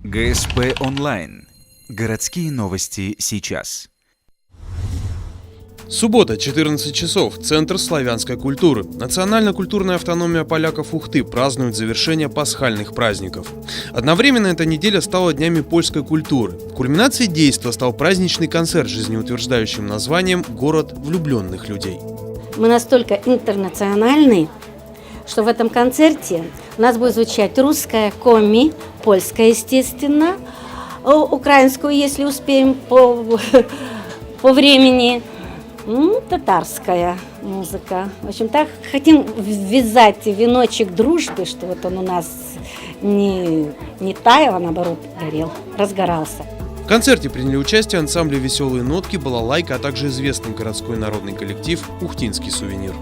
ГСП онлайн. Городские новости сейчас. Суббота, 14 часов. Центр славянской культуры. Национально-культурная автономия поляков Ухты празднует завершение пасхальных праздников. Одновременно эта неделя стала днями польской культуры. Кульминацией действа стал праздничный концерт с жизнеутверждающим названием «Город влюбленных людей». Мы настолько интернациональны, что в этом концерте у нас будет звучать русская, коми, польская, естественно, украинскую, если успеем по времени, татарская музыка. В общем, так хотим ввязать веночек дружбы, что вот он у нас не таял, а наоборот горел, разгорался. В концерте приняли участие ансамбли «Веселые нотки», «Балалайка», а также известный городской народный коллектив «Ухтинский сувенир».